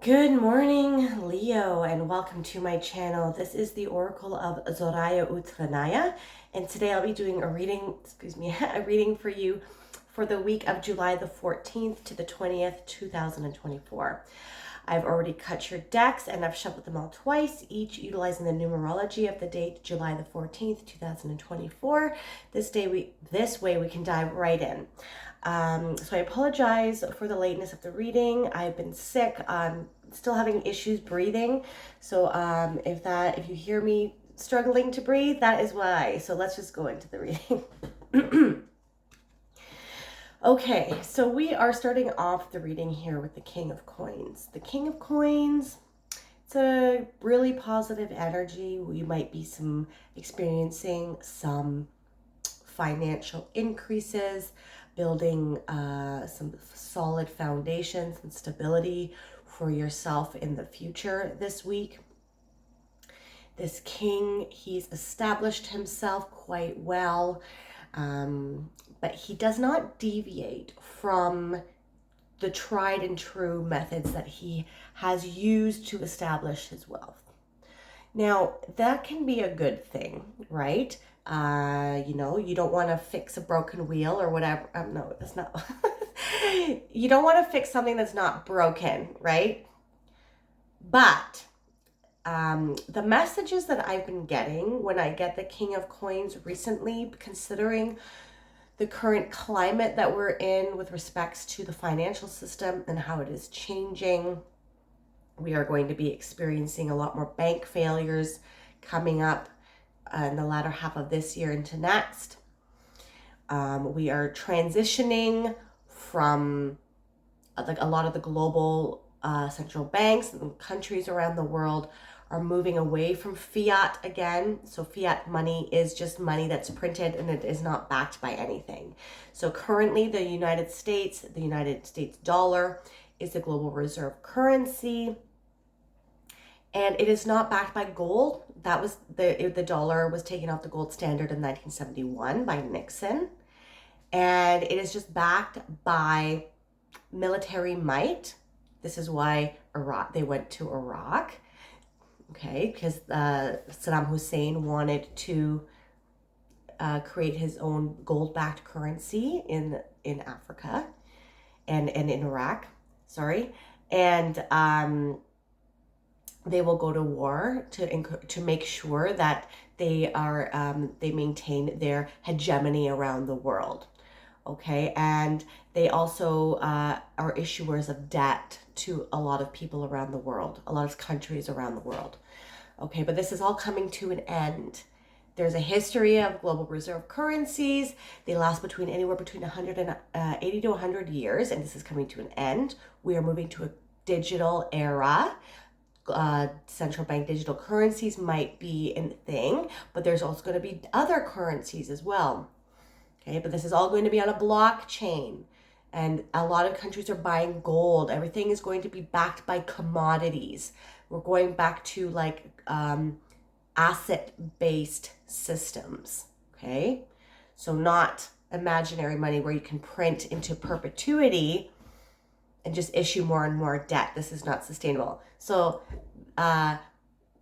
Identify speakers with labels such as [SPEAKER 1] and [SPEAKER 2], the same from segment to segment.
[SPEAKER 1] Good morning, Leo, and welcome to my channel. This is the Oracle of Zoraya Utranaya, and today I'll be doing a reading, a reading for you for the week of July the 14th to the 20th, 2024. I've already cut your decks and I've shuffled them all twice, each utilizing the numerology of the date July the 14th, 2024. This way we can dive right in. So I apologize for the lateness of the reading. I've been sick. I'm still having issues breathing. So if you hear me struggling to breathe, that is why. So let's just go into the reading. Okay, so we are starting off the reading here with the King of Coins. The King of Coins, it's a really positive energy. We might be experiencing some financial increases, building some solid foundations and stability for yourself in the future this week. This king, he's established himself quite well, but he does not deviate from the tried and true methods that he has used to establish his wealth. Now, that can be a good thing, right? You don't want to fix a broken wheel or whatever. No, that's not. You don't want to fix something that's not broken, right? But the messages that I've been getting when I get the King of Coins recently, considering the current climate that we're in with respects to the financial system and how it is changing, we are going to be experiencing a lot more bank failures coming up in the latter half of this year into next. We are transitioning from like a lot of the global central banks and countries around the world are moving away from fiat again. So fiat money is just money that's printed and it is not backed by anything. So currently the United States dollar is the global reserve currency. And it is not backed by gold. That was the dollar was taken off the gold standard in 1971 by Nixon. And it is just backed by military might. This is why they went to Iraq. Okay, because Saddam Hussein wanted to create his own gold-backed currency in Africa and in Iraq. Sorry, and they will go to war to make sure that they maintain their hegemony around the world. Okay, and they also are issuers of debt to a lot of people around the world, a lot of countries around the world. Okay, but this is all coming to an end. There's a history of global reserve currencies. They last anywhere between 180 to 100 years, and this is coming to an end. We are moving to a digital era. Central bank digital currencies might be a thing, but there's also going to be other currencies as well. Okay, but this is all going to be on a blockchain. And a lot of countries are buying gold. Everything is going to be backed by commodities. We're going back to asset-based systems. Okay, so not imaginary money where you can print into perpetuity and just issue more and more debt. This is not sustainable. So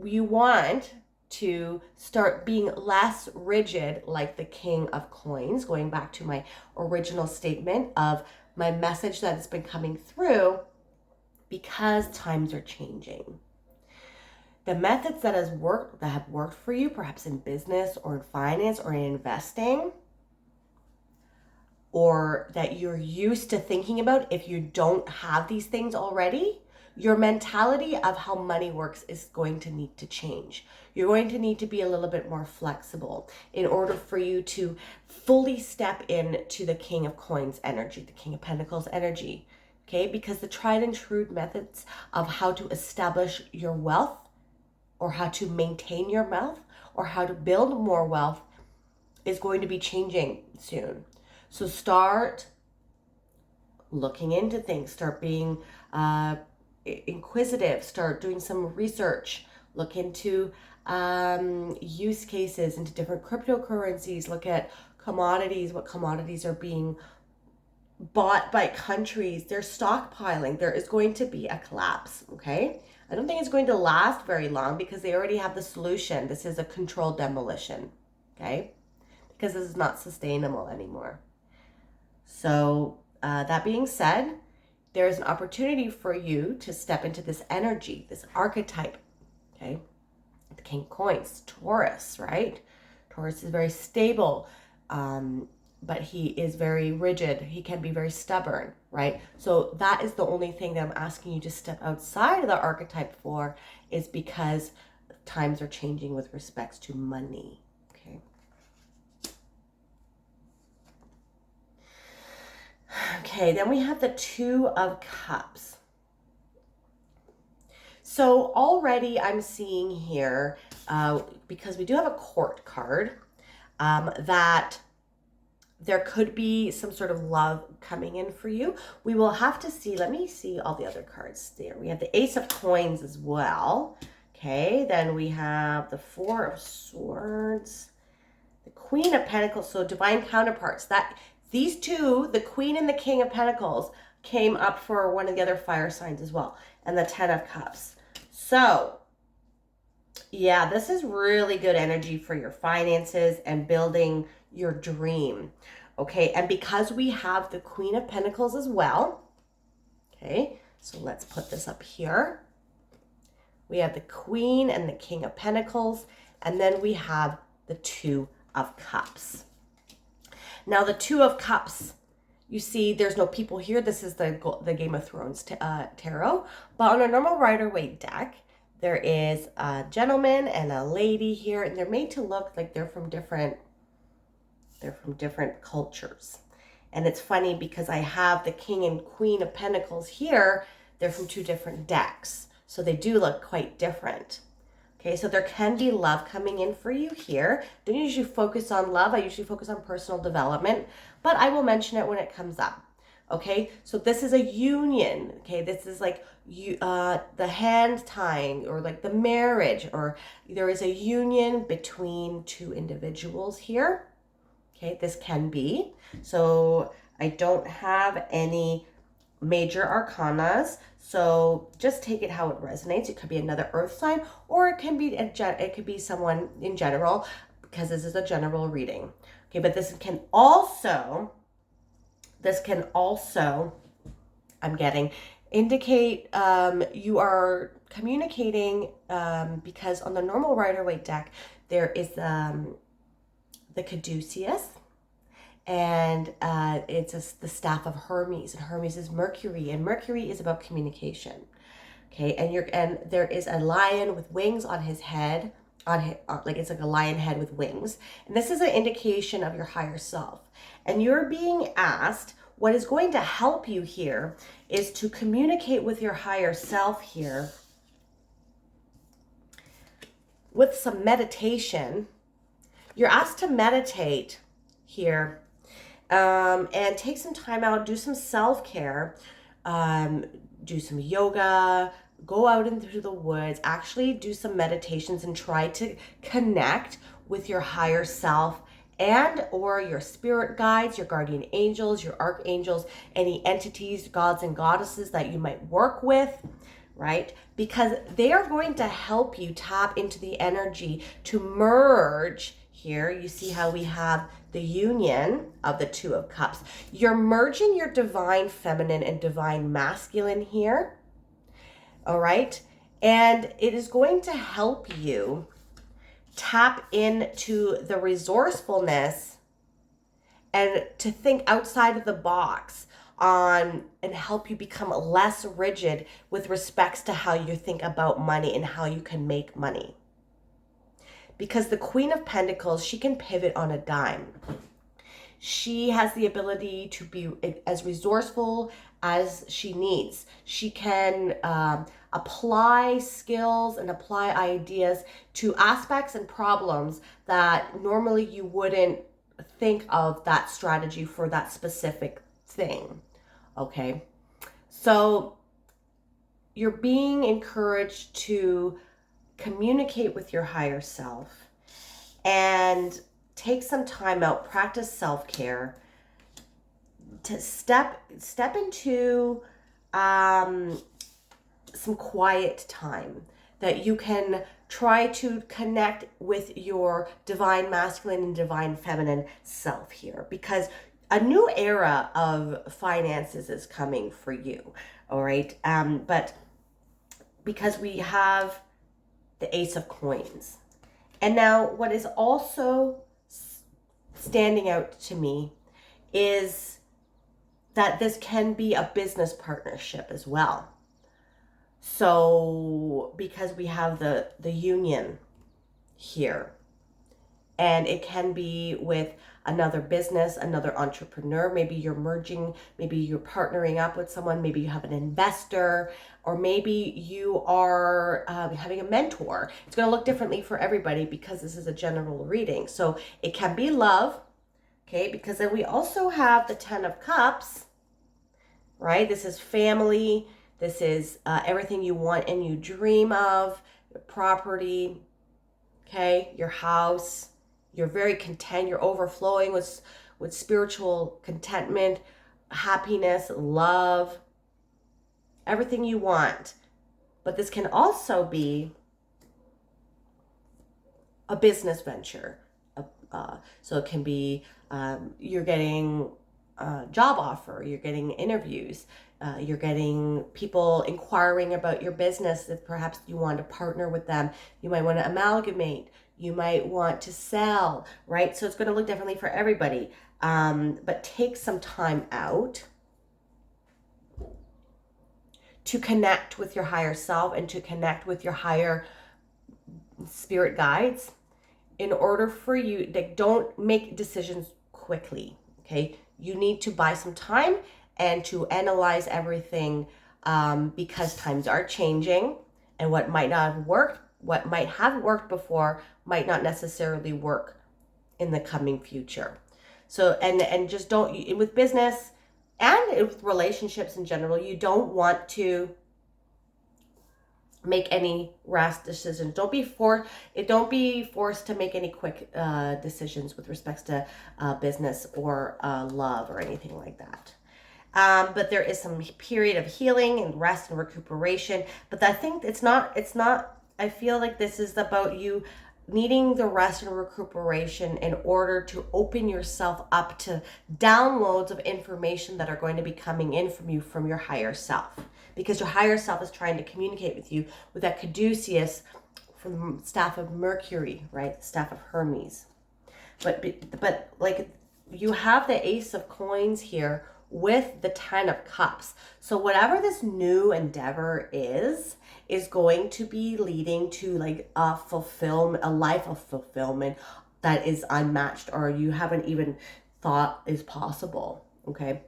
[SPEAKER 1] you want to start being less rigid like the King of Coins, going back to my original statement of my message that has been coming through, because times are changing. The methods that have worked for you, perhaps in business or in finance or in investing, or that you're used to thinking about, if you don't have these things already, your mentality of how money works is going to need to change. You're going to need to be a little bit more flexible in order for you to fully step into the King of Coins energy, the King of Pentacles energy, okay? Because the tried and true methods of how to establish your wealth, or how to maintain your wealth, or how to build more wealth is going to be changing soon. So start looking into things, start being inquisitive, start doing some research, look into use cases into different cryptocurrencies, look at commodities, what commodities are being bought by countries. They're stockpiling. There is going to be a collapse, okay? I don't think it's going to last very long because they already have the solution. This is a controlled demolition, okay? Because this is not sustainable anymore. So that being said, there is an opportunity for you to step into this energy, this archetype, okay? The King of Coins, Taurus, right? Taurus is very stable, but he is very rigid. He can be very stubborn, right? So that is the only thing that I'm asking you to step outside of the archetype for, is because times are changing with respects to money, okay? Okay, then we have the Two of Cups. So already I'm seeing here, because we do have a Court card, that there could be some sort of love coming in for you. We will have to see. Let me see all the other cards there. We have the Ace of Coins as well. Okay, then we have the Four of Swords, the Queen of Pentacles, so divine counterparts. That these two, the Queen and the King of Pentacles, came up for one of the other fire signs as well, and the Ten of Cups. So yeah, this is really good energy for your finances and building your dream. Okay, and because we have the Queen of Pentacles as well, okay, so let's put this up here. We have the Queen and the King of Pentacles, and then we have the Two of Cups. Now, the Two of Cups, you see there's no people here. This is the Game of Thrones tarot. But on a normal Rider-Waite deck, there is a gentleman and a lady here, and they're made to look like they're from different cultures. And it's funny because I have the King and Queen of Pentacles here. They're from two different decks, so they do look quite different. Okay, so there can be love coming in for you here. Don't usually focus on love. I usually focus on personal development, but I will mention it when it comes up. Okay, so this is a union. Okay, this is like the hand tying, or like the marriage, or there is a union between two individuals here. Okay, this can be. So I don't have any major arcanas, so just take it how it resonates. It could be another earth sign, or it can be someone in general, because this is a general reading. Okay, but this can also I'm getting indicate you are communicating, because on the normal Rider-Waite deck there is the caduceus, and it's the staff of Hermes, and Hermes is Mercury, and Mercury is about communication. Okay, and there is a lion with wings on his head, like it's like a lion head with wings, and this is an indication of your higher self. And you're being asked, what is going to help you here is to communicate with your higher self here with some meditation. You're asked to meditate here, and take some time out, do some self-care, do some yoga, go out into the woods, actually do some meditations and try to connect with your higher self, and or your spirit guides, your guardian angels, your archangels, any entities, gods and goddesses that you might work with, right? Because they are going to help you tap into the energy to merge. Here you see how we have the union of the Two of Cups. You're merging your divine feminine and divine masculine here, all right? And it is going to help you tap into the resourcefulness and to think outside of the box and help you become less rigid with respects to how you think about money and how you can make money. Because the Queen of Pentacles, she can pivot on a dime. She has the ability to be as resourceful as she needs. She can apply skills and apply ideas to aspects and problems that normally you wouldn't think of that strategy for that specific thing. Okay, so you're being encouraged to communicate with your higher self and take some time out, practice self-care, to step into some quiet time, that you can try to connect with your divine masculine and divine feminine self here, because a new era of finances is coming for you. All right. But because we have the Ace of Coins. And now what is also standing out to me is that this can be a business partnership as well. So because we have the union here, and it can be with another business, another entrepreneur. Maybe you're merging, maybe you're partnering up with someone, maybe you have an investor, or maybe you are having a mentor. It's going to look differently for everybody because this is a general reading. So it can be love, okay? Because then we also have the Ten of Cups, right? This is family. This is everything you want and you dream of, your property, okay? Your house. You're very content. You're overflowing with spiritual contentment, happiness, love, everything you want. But this can also be a business venture. So it can be you're getting a job offer, you're getting interviews, you're getting people inquiring about your business that perhaps you want to partner with them. You might want to amalgamate. You might want to sell, right? So it's going to look differently for everybody. But take some time out to connect with your higher self and to connect with your higher spirit guides in order for you. Don't make decisions quickly, okay? You need to buy some time and to analyze everything because times are changing, and what might not have worked, what might have worked before might not necessarily work in the coming future. So, and just don't, with business and with relationships in general, you don't want to make any rash decisions. Don't be forced to make any quick decisions with respects to business or love or anything like that. But there is some period of healing and rest and recuperation. But I think it's not, I feel like this is about you needing the rest and recuperation in order to open yourself up to downloads of information that are going to be coming in from you from your higher self. Because your higher self is trying to communicate with you with that caduceus from the staff of Mercury, right? The staff of Hermes. But like you have the Ace of Coins here with the Ten of Cups. So whatever this new endeavor is going to be leading to like a life of fulfillment that is unmatched or you haven't even thought is possible, okay?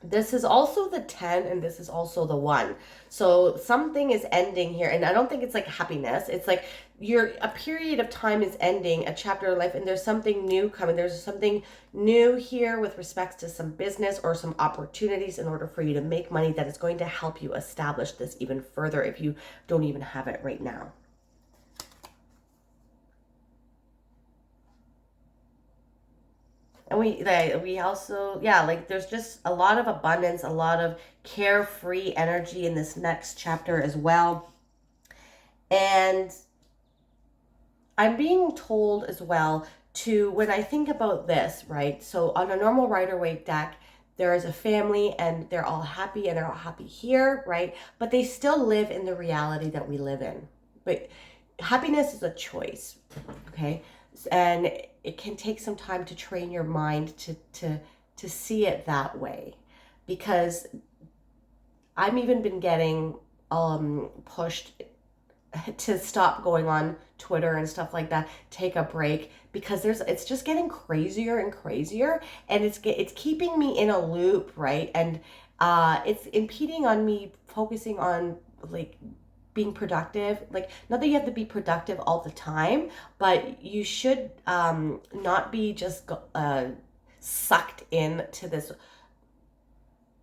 [SPEAKER 1] This is also the 10 and this is also the 1. So something is ending here, and I don't think it's like happiness. It's like a period of time is ending, a chapter of life, and there's something new coming. There's something new here with respects to some business or some opportunities in order for you to make money that is going to help you establish this even further if you don't even have it right now. And we also, yeah, like there's just a lot of abundance, a lot of carefree energy in this next chapter as well. And I'm being told as well to, when I think about this, right? So on a normal Rider-Waite deck, there is a family and they're all happy and they're all happy here, right? But they still live in the reality that we live in. But happiness is a choice, okay? And it can take some time to train your mind to see it that way, because I've even been getting pushed to stop going on Twitter and stuff like that, take a break, because it's just getting crazier and crazier, and it's keeping me in a loop, right? And it's impeding on me focusing on like being productive. Like, not that you have to be productive all the time, but you should not be just sucked into this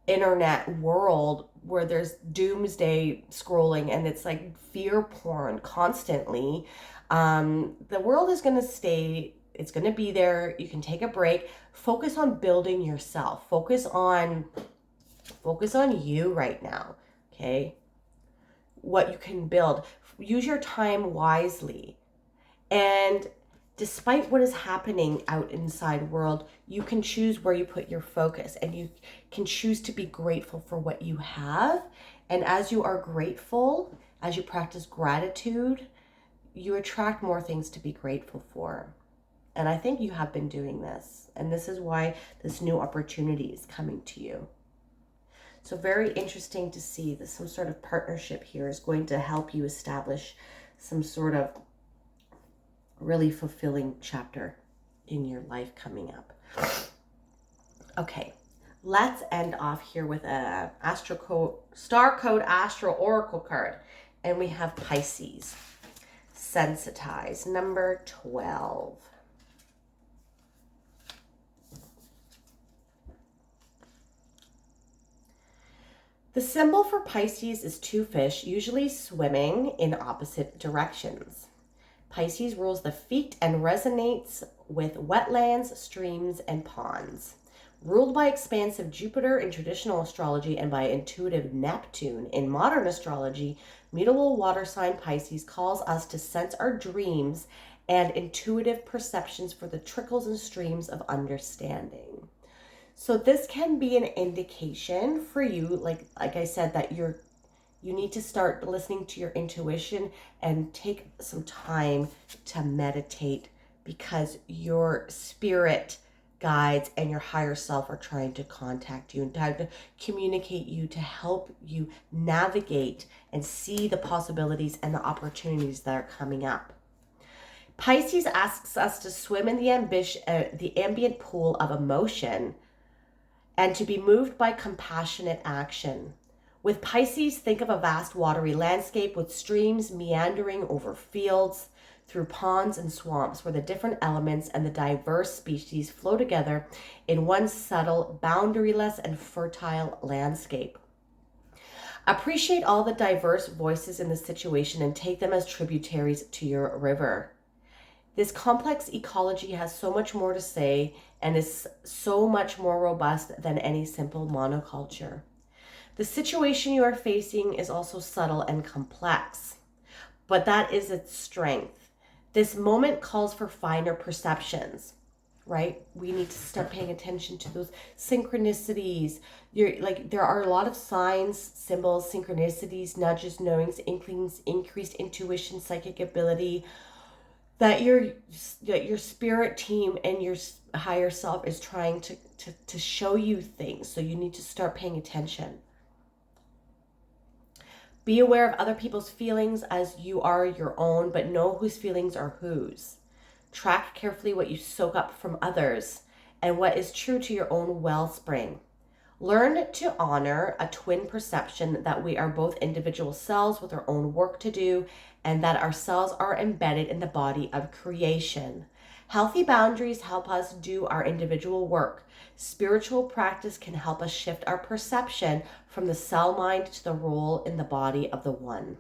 [SPEAKER 1] internet world where there's doomsday scrolling and it's like fear porn constantly. The world is going to stay It's going to be there. You can take a break. Focus on building yourself. Focus on you right now. Okay? What you can build. Use your time wisely. And despite what is happening out inside world, you can choose where you put your focus, and you can choose to be grateful for what you have. And as you are grateful, as you practice gratitude, you attract more things to be grateful for. And I think you have been doing this. And this is why this new opportunity is coming to you. So very interesting to see that some sort of partnership here is going to help you establish some sort of really fulfilling chapter in your life coming up. Okay, let's end off here with a Star Code Astro Oracle card. And we have Pisces. Sensitize, number 12. The symbol for Pisces is two fish, usually swimming in opposite directions. Pisces rules the feet and resonates with wetlands, streams, and ponds. Ruled by expansive Jupiter in traditional astrology and by intuitive Neptune in modern astrology, mutable water sign Pisces calls us to sense our dreams and intuitive perceptions for the trickles and streams of understanding. So this can be an indication for you, like I said, that you need to start listening to your intuition and take some time to meditate, because your spirit guides and your higher self are trying to contact you and trying to communicate you to help you navigate and see the possibilities and the opportunities that are coming up. Pisces asks us to swim in the ambient pool of emotion and to be moved by compassionate action. With Pisces, think of a vast watery landscape with streams meandering over fields, through ponds and swamps, where the different elements and the diverse species flow together in one subtle, boundaryless, and fertile landscape. Appreciate all the diverse voices in the situation and take them as tributaries to your river. This complex ecology has so much more to say and is so much more robust than any simple monoculture. The situation you are facing is also subtle and complex, but that is its strength. This moment calls for finer perceptions, right? We need to start paying attention to those synchronicities. There are a lot of signs, symbols, synchronicities, nudges, knowings, inklings, increased intuition, psychic ability, that your spirit team and your higher self is trying to show you things. So you need to start paying attention. Be aware of other people's feelings as you are your own, but know whose feelings are whose. Track carefully what you soak up from others and what is true to your own wellspring. Learn to honor a twin perception that we are both individual selves with our own work to do, and that our cells are embedded in the body of creation. Healthy boundaries help us do our individual work. Spiritual practice can help us shift our perception from the cell mind to the role in the body of the one.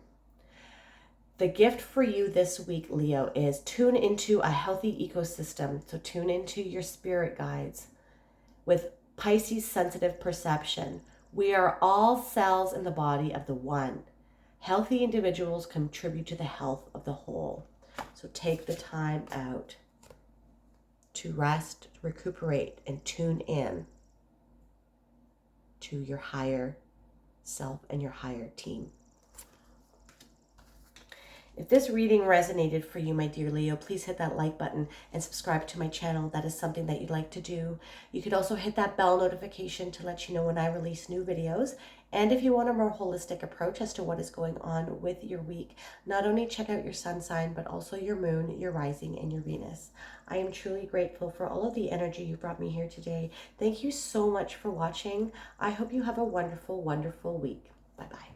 [SPEAKER 1] The gift for you this week, Leo, is tune into a healthy ecosystem. So tune into your spirit guides with Pisces sensitive perception. We are all cells in the body of the one. Healthy individuals contribute to the health of the whole. So take the time out to rest, recuperate, and tune in to your higher self and your higher team. If this reading resonated for you, my dear Leo, please hit that like button and subscribe to my channel. That is something that you'd like to do. You could also hit that bell notification to let you know when I release new videos. And if you want a more holistic approach as to what is going on with your week, not only check out your sun sign, but also your moon, your rising, and your Venus. I am truly grateful for all of the energy you brought me here today. Thank you so much for watching. I hope you have a wonderful, wonderful week. Bye-bye.